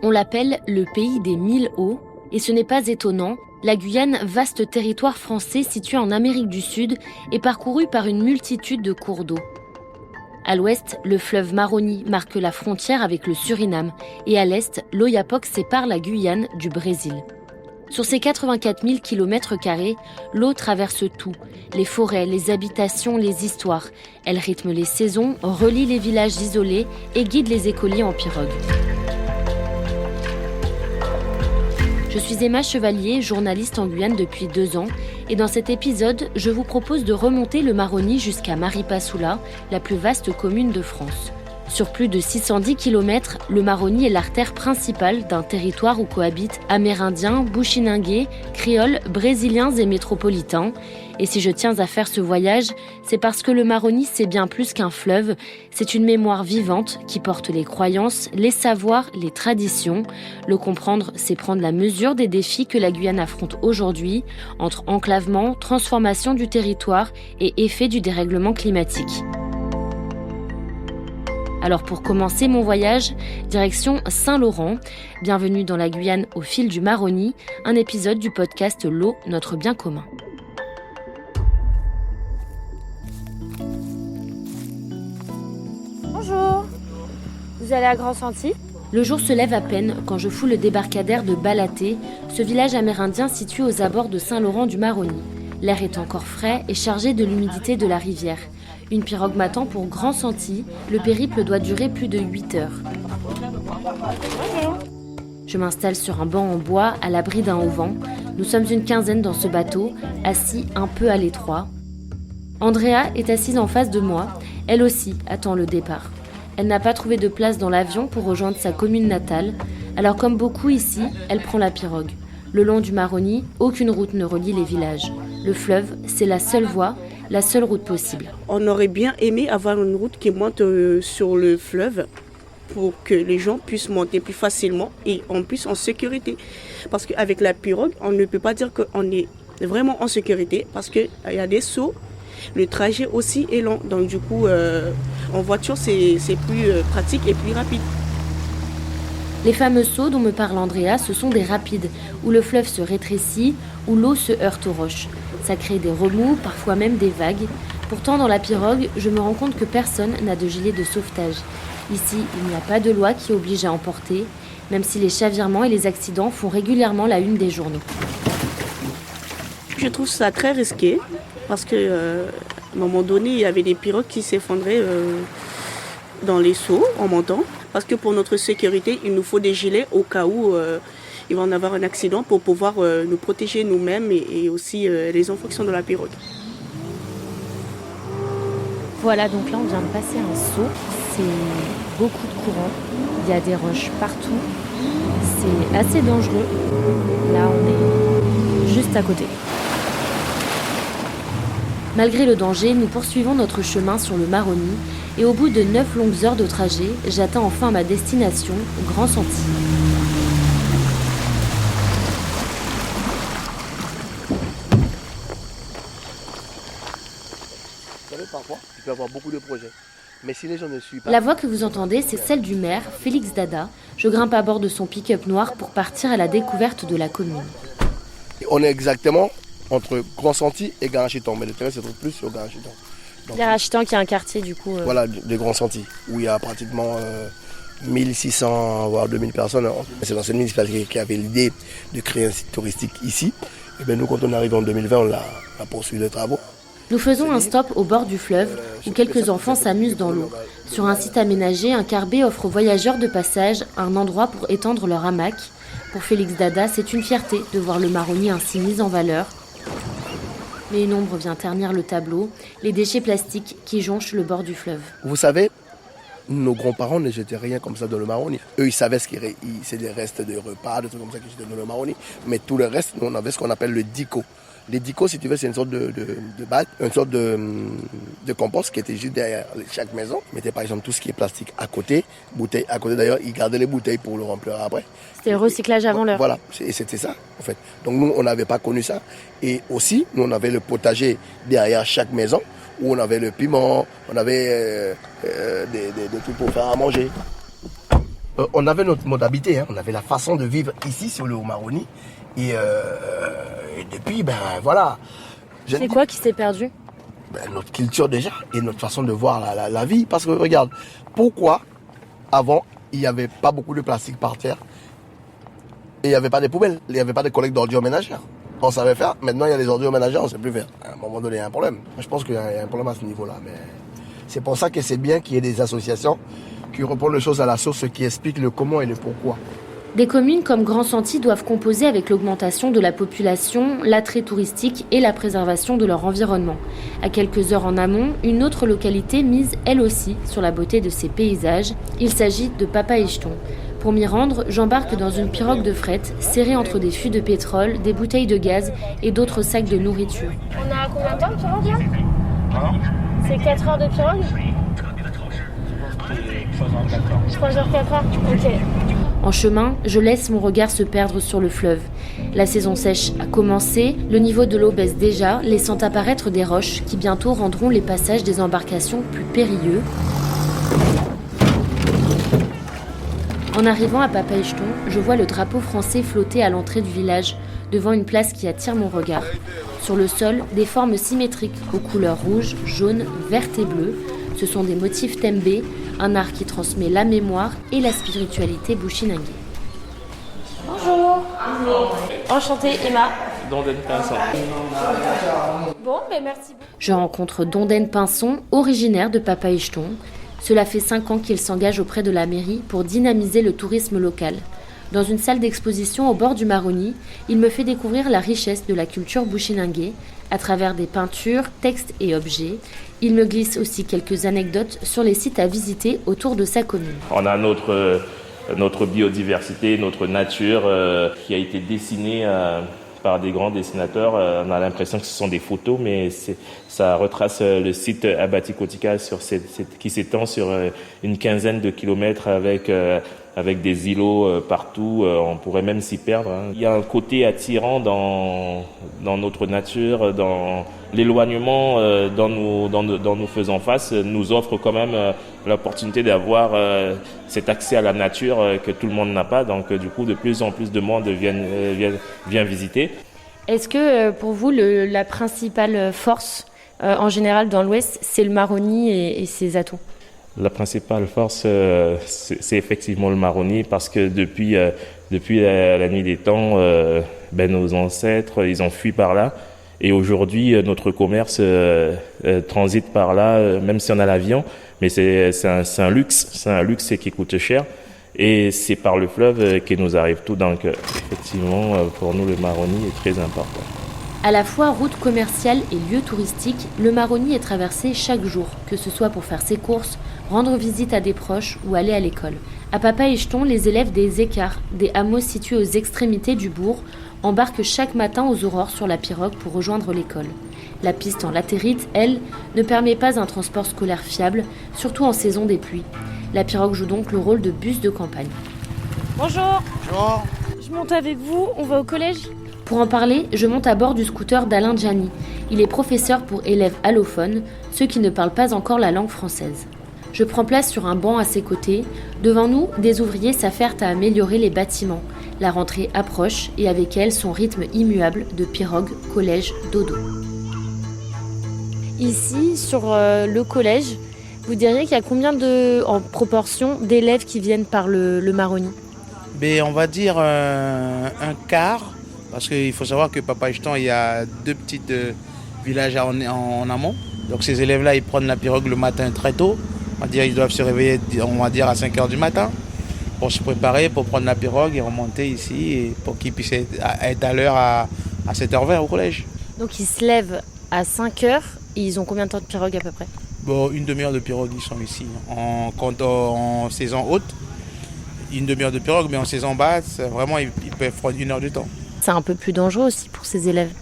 On l'appelle le pays des 1000 eaux, et ce n'est pas étonnant, la Guyane, vaste territoire français situé en Amérique du Sud, est parcouru par une multitude de cours d'eau. À l'ouest, le fleuve Maroni marque la frontière avec le Suriname, et à l'est, l'Oyapock sépare la Guyane du Brésil. Sur ces 84 000 km², l'eau traverse tout, les forêts, les habitations, les histoires. Elle rythme les saisons, relie les villages isolés et guide les écoliers en pirogue. Je suis Emma Chevalier, journaliste en Guyane depuis 2 ans, et dans cet épisode, je vous propose de remonter le Maroni jusqu'à Maripasoula, la plus vaste commune de France. Sur plus de 610 km, le Maroni est l'artère principale d'un territoire où cohabitent Amérindiens, Bushinengués, Créoles, Brésiliens et métropolitains. Et si je tiens à faire ce voyage, c'est parce que le Maroni, c'est bien plus qu'un fleuve. C'est une mémoire vivante qui porte les croyances, les savoirs, les traditions. Le comprendre, c'est prendre la mesure des défis que la Guyane affronte aujourd'hui, entre enclavement, transformation du territoire et effet du dérèglement climatique. Alors pour commencer mon voyage, direction Saint-Laurent. Bienvenue dans la Guyane au fil du Maroni, un épisode du podcast L'eau, notre bien commun. Bonjour, vous allez à Grand-Senti ? Le jour se lève à peine quand je fous le débarcadère de Balaté, ce village amérindien situé aux abords de Saint-Laurent du Maroni. L'air est encore frais et chargé de l'humidité de la rivière. Une pirogue m'attend pour Grand-Senti. Le périple doit durer plus de 8 heures. Je m'installe sur un banc en bois à l'abri d'un auvent. Nous sommes une quinzaine dans ce bateau, assis un peu à l'étroit. Andrea est assise en face de moi. Elle aussi attend le départ. Elle n'a pas trouvé de place dans l'avion pour rejoindre sa commune natale. Alors comme beaucoup ici, elle prend la pirogue. Le long du Maroni, aucune route ne relie les villages. Le fleuve, c'est la seule voie, la seule route possible. On aurait bien aimé avoir une route qui monte sur le fleuve pour que les gens puissent monter plus facilement et en plus en sécurité. Parce qu'avec la pirogue, on ne peut pas dire qu'on est vraiment en sécurité parce qu'il y a des sauts. Le trajet aussi est long. Donc du coup, en voiture, c'est plus pratique et plus rapide. Les fameux sauts dont me parle Andrea, ce sont des rapides, où le fleuve se rétrécit, où l'eau se heurte aux roches. Ça crée des remous, parfois même des vagues. Pourtant, dans la pirogue, je me rends compte que personne n'a de gilet de sauvetage. Ici, il n'y a pas de loi qui oblige à emporter, même si les chavirements et les accidents font régulièrement la une des journaux. Je trouve ça très risqué, parce qu'à un moment donné, il y avait des pirogues qui s'effondraient dans les seaux en montant. Parce que pour notre sécurité, il nous faut des gilets au cas où il va en avoir un accident pour pouvoir nous protéger nous-mêmes et aussi les enfants qui sont dans la pirogue. Voilà, donc là on vient de passer un saut. C'est beaucoup de courant. Il y a des roches partout. C'est assez dangereux. Là on est juste à côté. Malgré le danger, nous poursuivons notre chemin sur le Maroni et au bout de 9 longues heures de trajet, j'atteins enfin ma destination, Grand-Senti. Vous savez, parfois, il peut y avoir beaucoup de projets. Mais si les gens ne suivent pas... La voix que vous entendez, c'est celle du maire, Félix Dada. Je grimpe à bord de son pick-up noir pour partir à la découverte de la commune. On est exactement entre Grand-Senti et Garachiton, mais le terrain se trouve plus sur Garachiton. Garachiton qui est un quartier du coup. Voilà, de Grand-Senti, où il y a pratiquement 1600 voire 2000 personnes. C'est l'ancienne municipalité qui avait l'idée de créer un site touristique ici. Et bien nous, quand on arrive en 2020, on a poursuivi les travaux. Nous faisons un stop au bord du fleuve où quelques enfants s'amusent dans l'eau. Sur un site aménagé, un carbet offre aux voyageurs de passage un endroit pour étendre leur hamac. Pour Félix Dada, c'est une fierté de voir le Maroni ainsi mis en valeur. Mais une ombre vient ternir le tableau, les déchets plastiques qui jonchent le bord du fleuve. Vous savez, nos grands-parents ne jetaient rien comme ça dans le Maroni. Eux, ils savaient c'est des restes de repas, des trucs comme ça qui jetaient dans le Maroni. Mais tout le reste, nous, on avait ce qu'on appelle le dico. Les dicos, si tu veux, c'est une sorte de bac, une sorte de compost qui était juste derrière chaque maison. Ils mettaient par exemple tout ce qui est plastique à côté, bouteilles à côté d'ailleurs, ils gardaient les bouteilles pour le remplir après. C'était le recyclage avant l'heure. Voilà, et c'était ça en fait. Donc nous, on n'avait pas connu ça. Et aussi, nous, on avait le potager derrière chaque maison où on avait le piment, on avait des trucs pour faire à manger. On avait notre mode d'habiter, hein. On avait la façon de vivre ici sur le Haut-Maroni. Et depuis, ben voilà. C'est quoi qui s'est perdu? Notre culture déjà et notre façon de voir la vie. Parce que regarde, pourquoi avant il n'y avait pas beaucoup de plastique par terre et il n'y avait pas de poubelles, il n'y avait pas de collecte d'ordures ménagères. On savait faire, maintenant il y a des ordures ménagères, on ne sait plus faire. À un moment donné, il y a un problème. Je pense qu'il y a un problème à ce niveau-là. Mais c'est pour ça que c'est bien qu'il y ait des associations qui reprennent les choses à la source, qui expliquent le comment et le pourquoi. Des communes comme Grand-Santi doivent composer avec l'augmentation de la population, l'attrait touristique et la préservation de leur environnement. À quelques heures en amont, une autre localité mise elle aussi sur la beauté de ses paysages. Il s'agit de Papaichton. Pour m'y rendre, j'embarque dans une pirogue de fret serrée entre des fûts de pétrole, des bouteilles de gaz et d'autres sacs de nourriture. On a combien de temps de pirogue là? C'est 4 heures de pirogue? 3 heures, 4 heures. Ok. En chemin, je laisse mon regard se perdre sur le fleuve. La saison sèche a commencé, le niveau de l'eau baisse déjà, laissant apparaître des roches qui bientôt rendront les passages des embarcations plus périlleux. En arrivant à Papaichton, je vois le drapeau français flotter à l'entrée du village, devant une place qui attire mon regard. Sur le sol, des formes symétriques aux couleurs rouge, jaune, verte et bleue. Ce sont des motifs tembé, un art qui transmet la mémoire et la spiritualité bushinangé. Bonjour. Enchantée, Emma. Donden Pinson. Bon, ben merci. Je rencontre Donden Pinson, originaire de Papaichton. Cela fait 5 ans qu'il s'engage auprès de la mairie pour dynamiser le tourisme local. Dans une salle d'exposition au bord du Maroni, il me fait découvrir la richesse de la culture bushinangé à travers des peintures, textes et objets. Il me glisse aussi quelques anecdotes sur les sites à visiter autour de sa commune. On a notre biodiversité, notre nature qui a été dessinée par des grands dessinateurs. On a l'impression que ce sont des photos, mais ça retrace le site Abati-Kotika qui s'étend sur une quinzaine de kilomètres avec des îlots partout. On pourrait même s'y perdre. Il y a un côté attirant dans notre nature, dans l'éloignement dont nous faisons face, nous offre quand même l'opportunité d'avoir cet accès à la nature que tout le monde n'a pas. Donc du coup, de plus en plus de monde vient visiter. Est-ce que pour vous, la principale force en général dans l'Ouest, c'est le Maroni et ses atouts? La principale force, c'est effectivement le Maroni, parce que depuis la nuit des temps, nos ancêtres, ils ont fui par là. Et aujourd'hui, notre commerce transite par là, même si on a l'avion, mais c'est un luxe qui coûte cher. Et c'est par le fleuve que nous arrive tout. Donc, effectivement, pour nous, le Maroni est très important. À la fois route commerciale et lieu touristique, le Maroni est traversé chaque jour, que ce soit pour faire ses courses, rendre visite à des proches ou aller à l'école. À Papaichton, les élèves des écarts, des hameaux situés aux extrémités du bourg, embarquent chaque matin aux aurores sur la pirogue pour rejoindre l'école. La piste en latérite, elle, ne permet pas un transport scolaire fiable, surtout en saison des pluies. La pirogue joue donc le rôle de bus de campagne. Bonjour. Bonjour. Je monte avec vous, on va au collège? Pour en parler, je monte à bord du scooter d'Alain Djani. Il est professeur pour élèves allophones, ceux qui ne parlent pas encore la langue française. Je prends place sur un banc à ses côtés. Devant nous, des ouvriers s'affairent à améliorer les bâtiments. La rentrée approche et avec elle son rythme immuable de pirogue, collège, dodo. Ici, sur le collège, vous diriez qu'il y a combien en proportion d'élèves qui viennent par le Maroni? On va dire un quart, parce qu'il faut savoir que Papaichton, il y a 2 petits villages en amont. Donc ces élèves-là, ils prennent la pirogue le matin très tôt. On va dire ils doivent se réveiller, on va dire à 5 h du matin, pour se préparer, pour prendre la pirogue et remonter ici, et pour qu'ils puissent être à l'heure à 7h20 au collège. Donc ils se lèvent à 5 h et ils ont combien de temps de pirogue à peu près? Une demi-heure de pirogue, ils sont ici. En saison haute, une demi-heure de pirogue, mais en saison basse, vraiment, ils peuvent prendre 1 heure de temps. C'est un peu plus dangereux aussi pour ces élèves.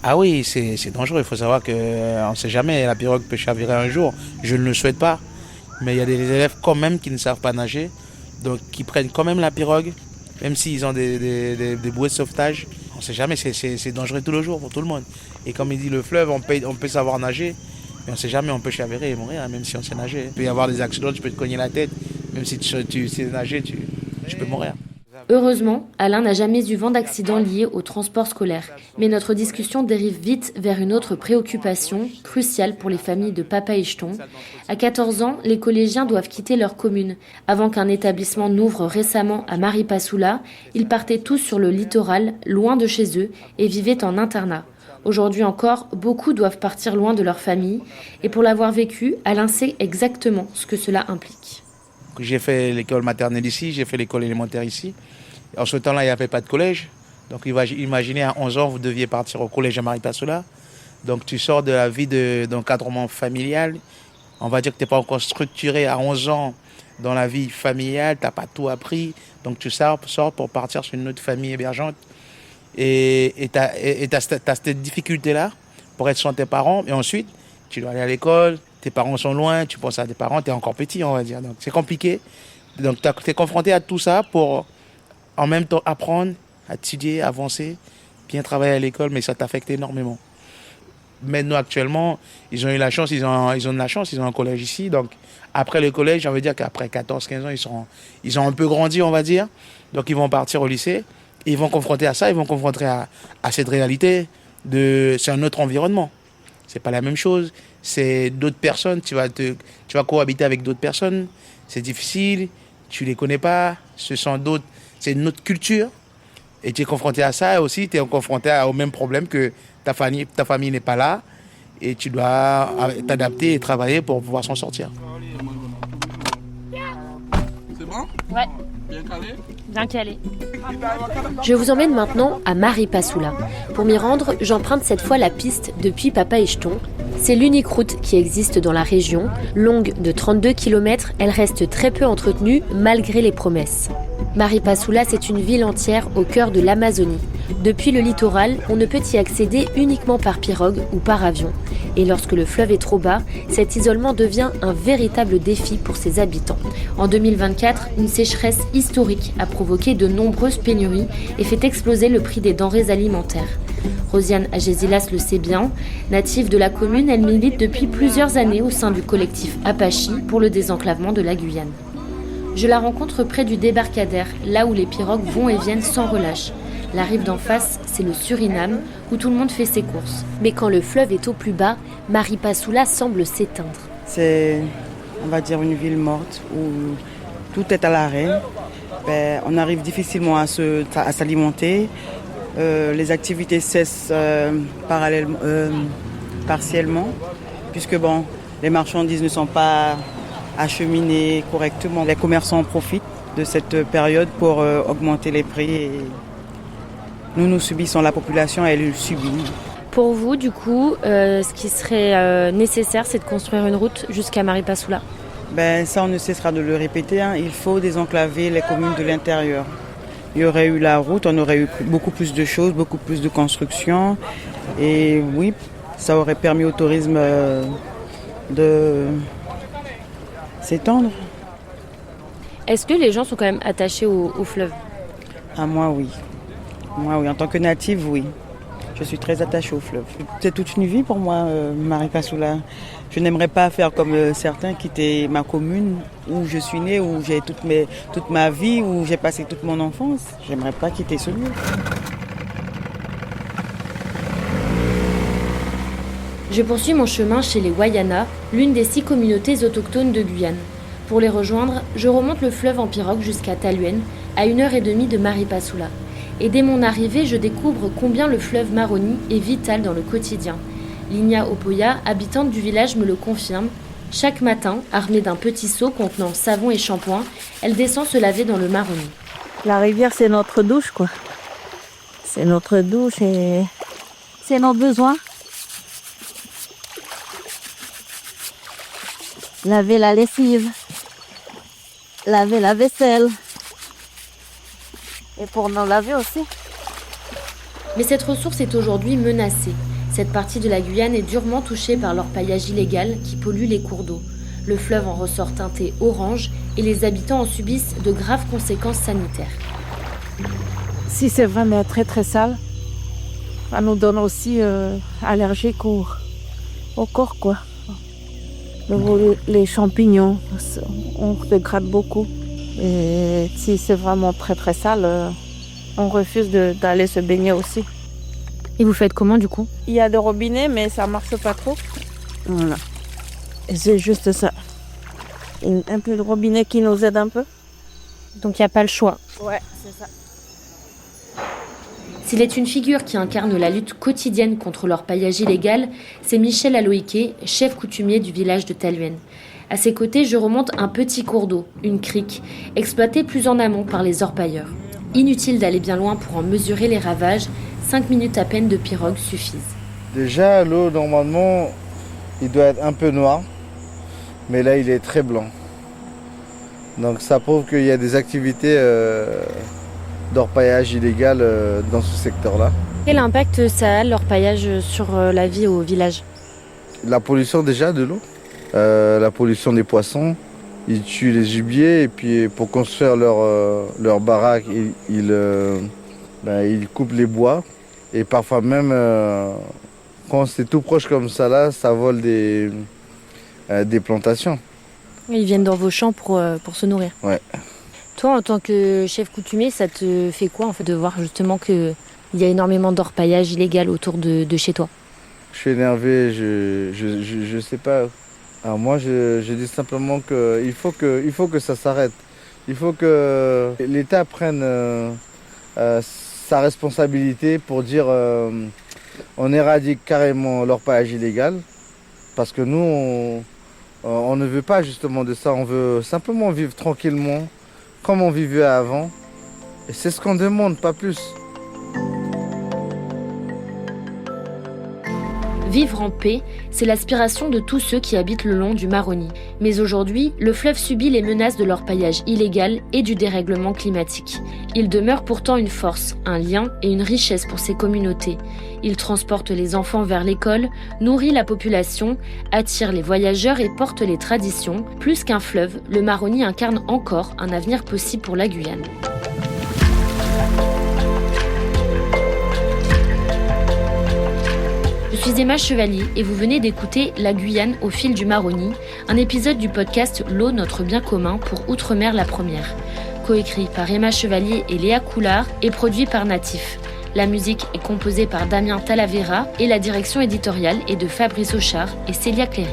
Ah oui, c'est dangereux. Il faut savoir qu'on ne sait jamais, la pirogue peut chavirer un jour. Je ne le souhaite pas. Mais il y a des élèves quand même qui ne savent pas nager, donc qui prennent quand même la pirogue, même s'ils ont des bouées de sauvetage. On ne sait jamais, c'est dangereux tous les jours pour tout le monde. Et comme il dit le fleuve, on peut savoir nager, mais on ne sait jamais, on peut chavirer et mourir, même si on sait nager. Il peut y avoir des accidents, tu peux te cogner la tête, Même si tu sais nager, tu peux mourir. Heureusement, Alain n'a jamais eu vent d'accident lié au transport scolaire. Mais notre discussion dérive vite vers une autre préoccupation, cruciale pour les familles de Papa Icheton. À 14 ans, les collégiens doivent quitter leur commune. Avant qu'un établissement n'ouvre récemment à Maripasoula, ils partaient tous sur le littoral, loin de chez eux, et vivaient en internat. Aujourd'hui encore, beaucoup doivent partir loin de leur famille. Et pour l'avoir vécu, Alain sait exactement ce que cela implique. J'ai fait l'école maternelle ici, j'ai fait l'école élémentaire ici. En ce temps-là, il n'y avait pas de collège. Donc imaginez, à 11 ans, vous deviez partir au collège à Maripasoula. Donc tu sors de la vie d'encadrement familial. On va dire que tu n'es pas encore structuré à 11 ans dans la vie familiale, tu n'as pas tout appris. Donc tu sors pour partir sur une autre famille hébergeante. Et tu as cette difficulté-là pour être sans tes parents. Et ensuite, tu dois aller à l'école, tes parents sont loin, tu penses à tes parents, tu es encore petit, on va dire. Donc c'est compliqué. Donc tu es confronté à tout ça pour en même temps apprendre, à étudier, avancer, bien travailler à l'école, mais ça t'affecte énormément. Mais nous, actuellement, ils ont eu la chance, ils ont de la chance, ils ont un collège ici. Donc après le collège, on veut dire qu'après 14-15 ans, ils ont un peu grandi, on va dire. Donc ils vont partir au lycée. Ils vont confronter à ça, ils vont confronter à cette réalité. C'est un autre environnement. C'est pas la même chose. C'est d'autres personnes. Tu vas cohabiter avec d'autres personnes. C'est difficile. Tu les connais pas. Ce sont d'autres. C'est une autre culture. Et tu es confronté à ça. Et aussi, tu es confronté au même problème que ta famille n'est pas là. Et tu dois t'adapter et travailler pour pouvoir s'en sortir. C'est bon ? Ouais. Bien calé ? Bien calé. Je vous emmène maintenant à Maripasoula. Pour m'y rendre, j'emprunte cette fois la piste depuis Papa Icheton. C'est l'unique route qui existe dans la région. Longue de 32 km, elle reste très peu entretenue malgré les promesses. Maripasoula, c'est une ville entière au cœur de l'Amazonie. Depuis le littoral, on ne peut y accéder uniquement par pirogue ou par avion. Et lorsque le fleuve est trop bas, cet isolement devient un véritable défi pour ses habitants. En 2024, une sécheresse historique a provoqué de nombreuses pénuries et fait exploser le prix des denrées alimentaires. Rosiane Agésilas le sait bien. Native de la commune, elle milite depuis plusieurs années au sein du collectif Apache pour le désenclavement de la Guyane. Je la rencontre près du débarcadère, là où les pirogues vont et viennent sans relâche. La rive d'en face, c'est le Suriname, où tout le monde fait ses courses. Mais quand le fleuve est au plus bas, Maripasoula semble s'éteindre. C'est, on va dire, une ville morte où tout est à l'arrêt. On arrive difficilement à s'alimenter. Les activités cessent partiellement, puisque les marchandises ne sont pas acheminées correctement. Les commerçants profitent de cette période pour augmenter les prix. Et nous subissons, la population, elle subit. Pour vous, du coup, ce qui serait nécessaire, c'est de construire une route jusqu'à Maripasoula. Ça, on ne cessera de le répéter. Il faut désenclaver les communes de l'intérieur. Il y aurait eu la route, on aurait eu beaucoup plus de choses, beaucoup plus de construction. Et oui, ça aurait permis au tourisme de s'étendre. Est-ce que les gens sont quand même attachés au fleuve ? Ah, moi, oui. Moi, oui. En tant que native, oui. Je suis très attachée au fleuve. C'est toute une vie pour moi, Maripasoula. Je n'aimerais pas faire comme certains, quitter ma commune où je suis née, où j'ai toute ma vie, où j'ai passé toute mon enfance. J'aimerais pas quitter ce lieu. Je poursuis mon chemin chez les Wayana, l'une des 6 communautés autochtones de Guyane. Pour les rejoindre, je remonte le fleuve en pirogue jusqu'à Taluène, à 1h30 de Maripasoula. Et dès mon arrivée, je découvre combien le fleuve Maroni est vital dans le quotidien. Linia Opoya, habitante du village, me le confirme. Chaque matin, armée d'un petit seau contenant savon et shampoing, elle descend se laver dans le Maroni. La rivière, c'est notre douche, quoi. C'est notre douche et c'est nos besoins. Laver la lessive, laver la vaisselle. Et pour nous laver aussi. Mais cette ressource est aujourd'hui menacée. Cette partie de la Guyane est durement touchée par l'orpaillage illégal qui pollue les cours d'eau. Le fleuve en ressort teinté orange et les habitants en subissent de graves conséquences sanitaires. Si c'est vraiment très très sale, ça nous donne aussi allergique au corps, quoi. Les champignons, on regrette beaucoup. Et si c'est vraiment très très sale, on refuse d'aller se baigner aussi. Et vous faites comment du coup? Il y a des robinets, mais ça marche pas trop. Voilà. Et c'est juste ça. Un peu de robinet qui nous aide un peu. Donc il n'y a pas le choix. Ouais, c'est ça. S'il est une figure qui incarne la lutte quotidienne contre l'orpaillage illégal, c'est Michel Aloïqué, chef coutumier du village de Taluén. À ses côtés, je remonte un petit cours d'eau, une crique, exploitée plus en amont par les orpailleurs. Inutile d'aller bien loin pour en mesurer les ravages, 5 minutes à peine de pirogue suffisent. Déjà, l'eau, normalement, il doit être un peu noir, mais là, il est très blanc. Donc ça prouve qu'il y a des activités d'orpaillage illégal dans ce secteur-là. Quel impact ça a, l'orpaillage, sur la vie au village? La pollution déjà de l'eau, la pollution des poissons. Ils tuent les gibiers et puis pour construire leur baraque, ils coupent les bois. Et parfois même, quand c'est tout proche comme ça, là, ça vole des plantations. Ils viennent dans vos champs pour se nourrir. Ouais. Toi, en tant que chef coutumier, ça te fait quoi en fait de voir justement qu'il y a énormément d'orpaillage illégal autour de chez toi? Je suis énervé, je sais pas. Alors moi, je dis simplement qu'il faut que ça s'arrête. Il faut que l'État prenne sa responsabilité pour dire on éradique carrément l'orpaillage illégal. Parce que nous, on ne veut pas justement de ça. On veut simplement vivre tranquillement, comme on vivait avant. Et c'est ce qu'on demande, pas plus. Vivre en paix, c'est l'aspiration de tous ceux qui habitent le long du Maroni. Mais aujourd'hui, le fleuve subit les menaces de l'orpaillage illégal et du dérèglement climatique. Il demeure pourtant une force, un lien et une richesse pour ces communautés. Il transporte les enfants vers l'école, nourrit la population, attire les voyageurs et porte les traditions. Plus qu'un fleuve, le Maroni incarne encore un avenir possible pour la Guyane. Je suis Emma Chevalier et vous venez d'écouter La Guyane au fil du Maroni, un épisode du podcast L'eau, notre bien commun pour Outre-mer la première. Coécrit par Emma Chevalier et Léa Coulard et produit par Natif. La musique est composée par Damien Talavera et la direction éditoriale est de Fabrice Auchard et Célia Cléry.